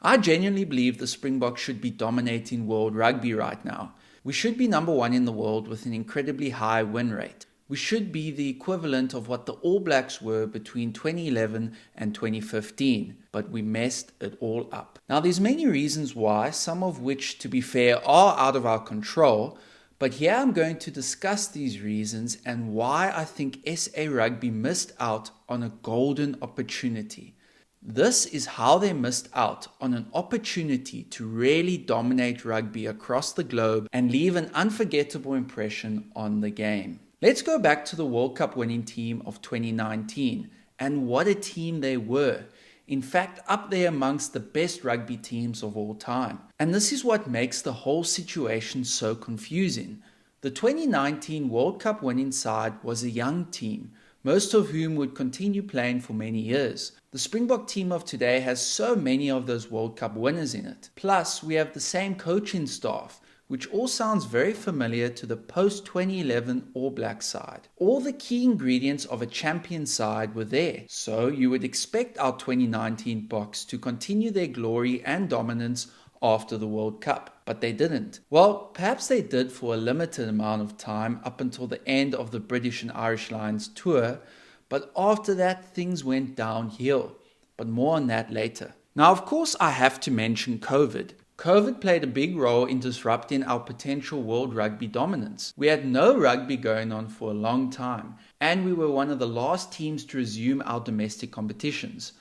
I genuinely believe the Springboks should be dominating World Rugby right now. We should be number one in the world with an incredibly high win rate. We should be the equivalent of what the All Blacks were between 2011 and 2015, but we messed it all up. Now, there's many reasons why, some of which, to be fair, are out of our control, but here I'm going to discuss these reasons and why I think SA Rugby missed out on a golden opportunity. This is how they missed out on an opportunity to really dominate rugby across the globe and leave an unforgettable impression on the game. Let's go back to the World Cup winning team of 2019, and what a team they were. In fact, up there amongst the best rugby teams of all time. And this is what makes the whole situation so confusing. The 2019 World Cup winning side was a young team, most of whom would continue playing for many years. The Springbok team of today has so many of those World Cup winners in it. Plus, we have the same coaching staff, which all sounds very familiar to the post-2011 All Black side. All the key ingredients of a champion side were there, so you would expect our 2019 Boks to continue their glory and dominance after the World Cup, but they didn't. Well, perhaps they did for a limited amount of time up until the end of the British and Irish Lions tour, but after that things went downhill. But more on that later. Now, of course, I have to mention COVID. COVID played a big role in disrupting our potential World Rugby dominance. We had no rugby going on for a long time, and we were one of the last teams to resume our domestic competitions.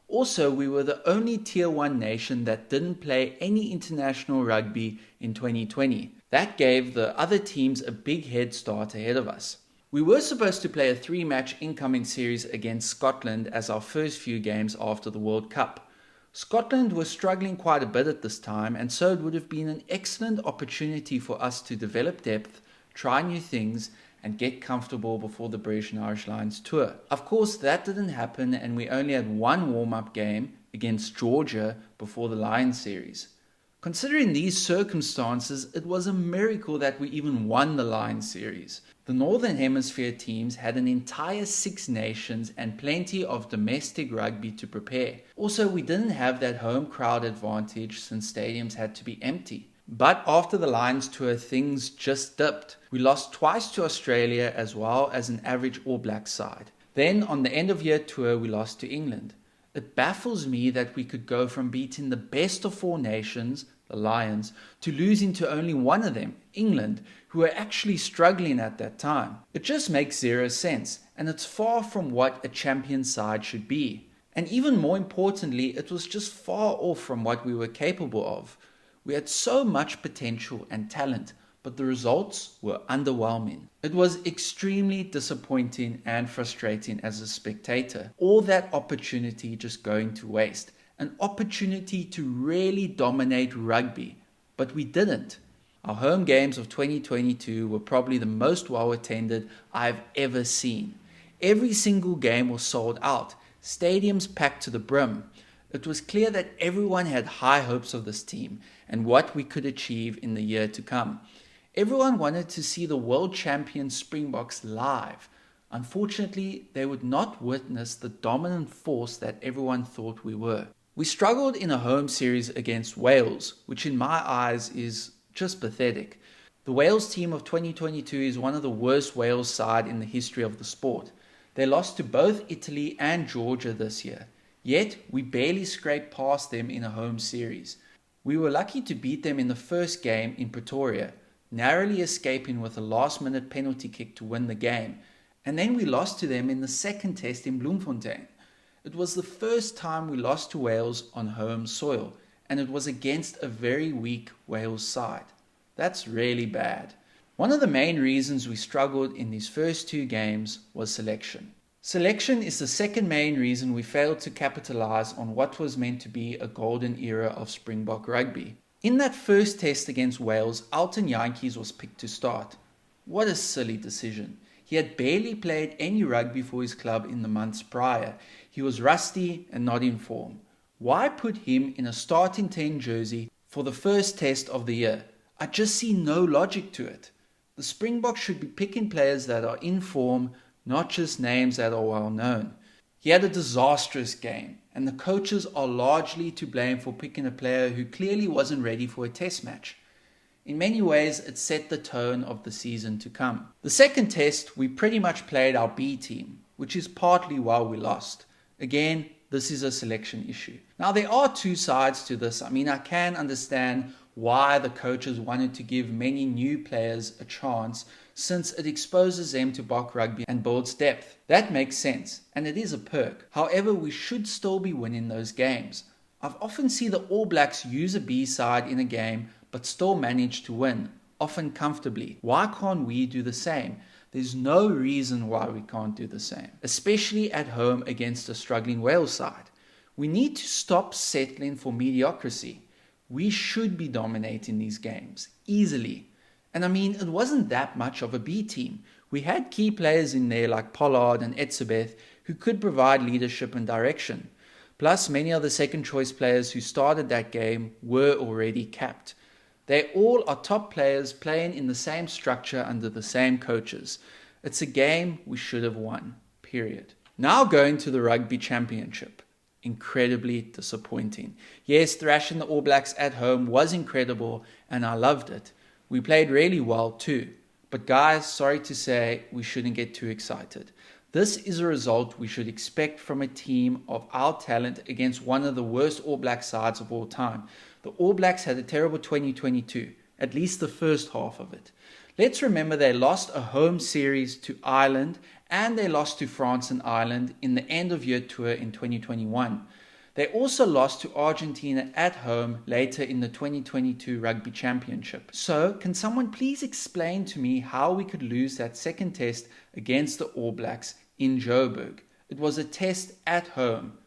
Also, we were the only Tier 1 nation that didn't play any international rugby in 2020. That gave the other teams a big head start ahead of us. We were supposed to play a 3-match incoming series against Scotland as our first few games after the World Cup. Scotland was struggling quite a bit at this time, and so it would have been an excellent opportunity for us to develop depth, try new things, and get comfortable before the British and Irish Lions tour. Of course, that didn't happen, and we only had one warm-up game against Georgia before the Lions series. Considering these circumstances, it was a miracle that we even won the Lions series. The Northern Hemisphere teams had an entire 6 nations and plenty of domestic rugby to prepare. Also, we didn't have that home crowd advantage since stadiums had to be empty. But after the Lions tour, things just dipped. We lost twice to Australia as well as an average All Black side. Then on the end of year tour, we lost to England. It baffles me that we could go from beating the best of 4 nations, the Lions, to losing to only one of them, England, who were actually struggling at that time. It just makes zero sense, and it's far from what a champion side should be. And even more importantly, it was just far off from what we were capable of. We had so much potential and talent, but the results were underwhelming. It was extremely disappointing and frustrating as a spectator. All that opportunity just going to waste. An opportunity to really dominate rugby, but we didn't. Our home games of 2022 were probably the most well attended I've ever seen. Every single game was sold out, stadiums packed to the brim. It was clear that everyone had high hopes of this team and what we could achieve in the year to come. Everyone wanted to see the world champion Springboks live. Unfortunately, they would not witness the dominant force that everyone thought we were. We struggled in a home series against Wales, which in my eyes is just pathetic. The Wales team of 2022 is one of the worst Wales side in the history of the sport. They lost to both Italy and Georgia this year. Yet, we barely scraped past them in a home series. We were lucky to beat them in the first game in Pretoria, narrowly escaping with a last-minute penalty kick to win the game. And then we lost to them in the second test in Bloemfontein. It was the first time we lost to Wales on home soil, and it was against a very weak Wales side. That's really bad. One of the main reasons we struggled in these first 2 games was selection. Selection is the second main reason we failed to capitalise on what was meant to be a golden era of Springbok rugby. In that first test against Wales, Alton Jantjies was picked to start. What a silly decision. He had barely played any rugby for his club in the months prior. He was rusty and not in form. Why put him in a starting 10 jersey for the first test of the year? I just see no logic to it. The Springboks should be picking players that are in form, not just names that are well known. He had a disastrous game, and the coaches are largely to blame for picking a player who clearly wasn't ready for a test match. In many ways, it set the tone of the season to come. The second test, we pretty much played our B team, which is partly why we lost. Again, this is a selection issue. Now, there are two sides to this. I can understand why the coaches wanted to give many new players a chance, since it exposes them to Bok rugby and builds depth. That makes sense, and it is a perk. However, we should still be winning those games. I've often seen the All Blacks use a B side in a game, but still manage to win, often comfortably. Why can't we do the same? There's no reason why we can't do the same, especially at home against a struggling Wales side. We need to stop settling for mediocrity. We should be dominating these games, easily. And it wasn't that much of a B team. We had key players in there like Pollard and Etzebeth who could provide leadership and direction. Plus, many of the second choice players who started that game were already capped. They all are top players playing in the same structure under the same coaches. It's a game we should have won, period. Now going to the Rugby Championship. Incredibly disappointing. Yes, thrashing the All Blacks at home was incredible and I loved it. We played really well too. But guys, sorry to say, we shouldn't get too excited. This is a result we should expect from a team of our talent against one of the worst All Black sides of all time. The All Blacks had a terrible 2022, at least the first half of it. Let's remember they lost a home series to Ireland and they lost to France and Ireland in the end of year tour in 2021. They also lost to Argentina at home later in the 2022 Rugby Championship. So, can someone please explain to me how we could lose that second test against the All Blacks in Joburg? It was a test at home,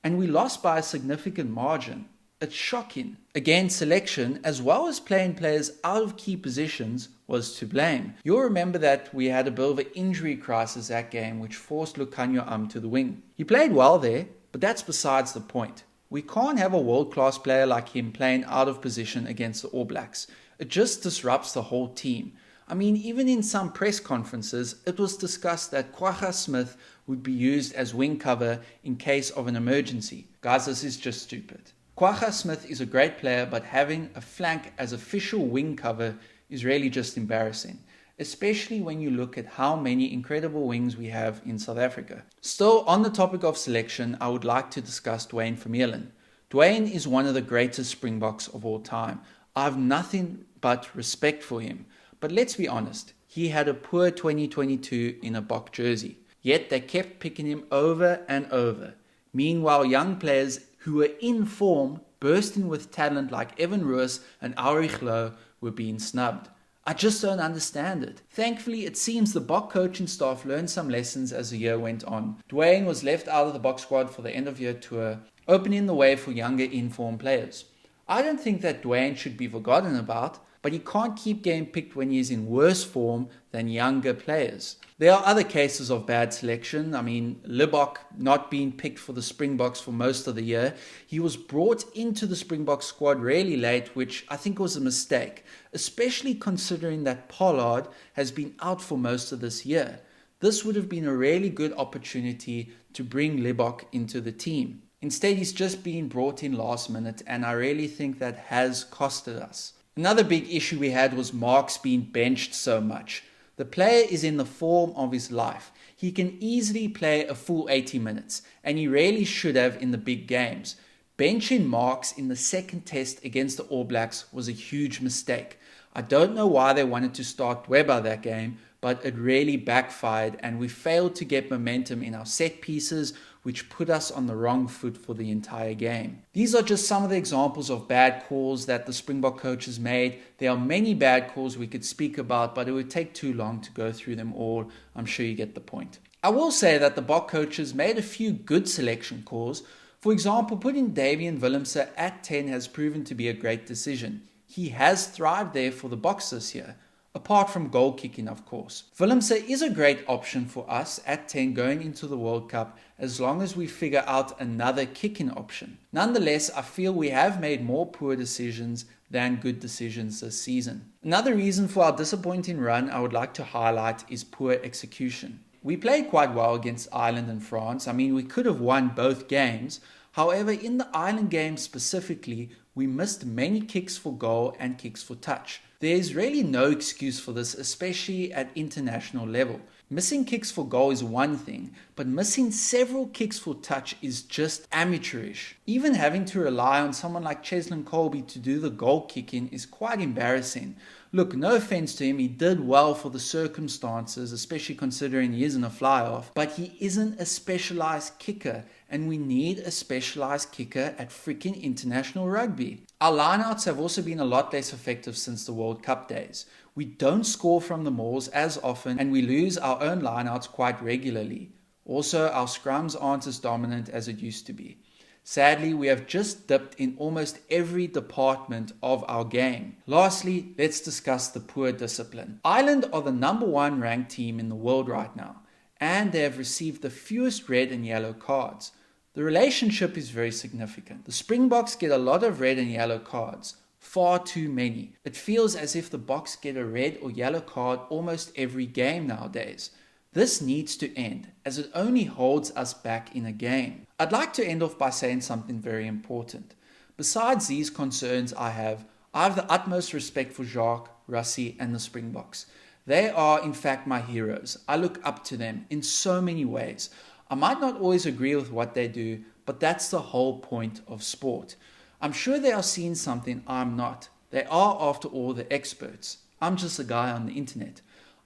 and we lost by a significant margin. It's shocking. Again, selection, as well as playing players out of key positions, was to blame. You'll remember that we had a bit of an injury crisis that game, which forced Lukhanyo to the wing. He played well there, but that's besides the point. We can't have a world-class player like him playing out of position against the All Blacks. It just disrupts the whole team. Even in some press conferences, it was discussed that Kwagga Smith would be used as wing cover in case of an emergency. Guys, this is just stupid. Kwagga Smith is a great player, but having a flank as official wing cover is really just embarrassing, especially when you look at how many incredible wings we have in South Africa. Still, on the topic of selection, I would like to discuss Dwayne Vermeulen. Dwayne is one of the greatest Springboks of all time. I have nothing but respect for him. But let's be honest, he had a poor 2022 in a Bok jersey. Yet they kept picking him over and over. Meanwhile, young players who were in form, bursting with talent like Evan Roos and Aurich Low, were being snubbed. I just don't understand it. Thankfully, it seems the Bok coaching staff learned some lessons as the year went on. Dwayne was left out of the Bok squad for the end of year tour, opening the way for younger in-form players. I don't think that Dwayne should be forgotten about, but he can't keep getting picked when he is in worse form than younger players. There are other cases of bad selection. Libbok not being picked for the Springboks for most of the year. He was brought into the Springboks squad really late, which I think was a mistake, especially considering that Pollard has been out for most of this year. This would have been a really good opportunity to bring Libbok into the team. Instead, he's just been brought in last minute, and I really think that has costed us. Another big issue we had was Marks being benched so much. The player is in the form of his life. He can easily play a full 80 minutes, and he really should have in the big games. Benching Marks in the second test against the All Blacks was a huge mistake. I don't know why they wanted to start Weber that game, but it really backfired and we failed to get momentum in our set pieces, which put us on the wrong foot for the entire game. These are just some of the examples of bad calls that the Springbok coaches made. There are many bad calls we could speak about, but it would take too long to go through them all. I'm sure you get the point. I will say that the Bok coaches made a few good selection calls. For example, putting Davian Willemse at 10 has proven to be a great decision. He has thrived there for the Boks this year, apart from goal kicking, of course. Willemse is a great option for us at 10 going into the World Cup, as long as we figure out another kicking option. Nonetheless, I feel we have made more poor decisions than good decisions this season. Another reason for our disappointing run I would like to highlight is poor execution. We played quite well against Ireland and France. We could have won both games. However, in the Ireland game specifically, we missed many kicks for goal and kicks for touch. There is really no excuse for this, especially at international level. Missing kicks for goal is one thing, but missing several kicks for touch is just amateurish. Even having to rely on someone like Cheslin Colby to do the goal kicking is quite embarrassing. Look, no offense to him, he did well for the circumstances, especially considering he isn't a fly-off, but he isn't a specialized kicker, and we need a specialized kicker at freaking international rugby. Our lineouts have also been a lot less effective since the World Cup days. We don't score from the mauls as often, and we lose our own lineouts quite regularly. Also, our scrums aren't as dominant as it used to be. Sadly, we have just dipped in almost every department of our game. Lastly, let's discuss the poor discipline. Ireland are the #1 ranked team in the world right now, and they have received the fewest red and yellow cards. The relationship is very significant. The Springboks get a lot of red and yellow cards, far too many. It feels as if the Boks get a red or yellow card almost every game nowadays. This needs to end, as it only holds us back in a game. I'd like to end off by saying something very important. Besides these concerns I have the utmost respect for Jacques, Rassie and the Springboks. They are in fact my heroes. I look up to them in so many ways. I might not always agree with what they do, but that's the whole point of sport. I'm sure they are seeing something I'm not. They are, after all, the experts. I'm just a guy on the internet.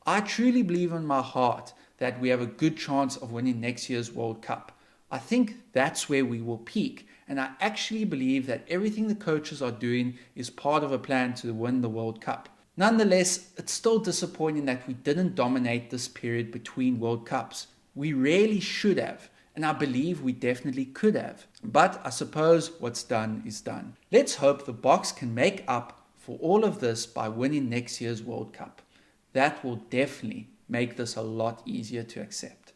I truly believe in my heart that we have a good chance of winning next year's World Cup. I think that's where we will peak, and I actually believe that everything the coaches are doing is part of a plan to win the World Cup. Nonetheless, it's still disappointing that we didn't dominate this period between World Cups. We really should have, and I believe we definitely could have. But I suppose what's done is done. Let's hope the Boks can make up for all of this by winning next year's World Cup. That will definitely make this a lot easier to accept.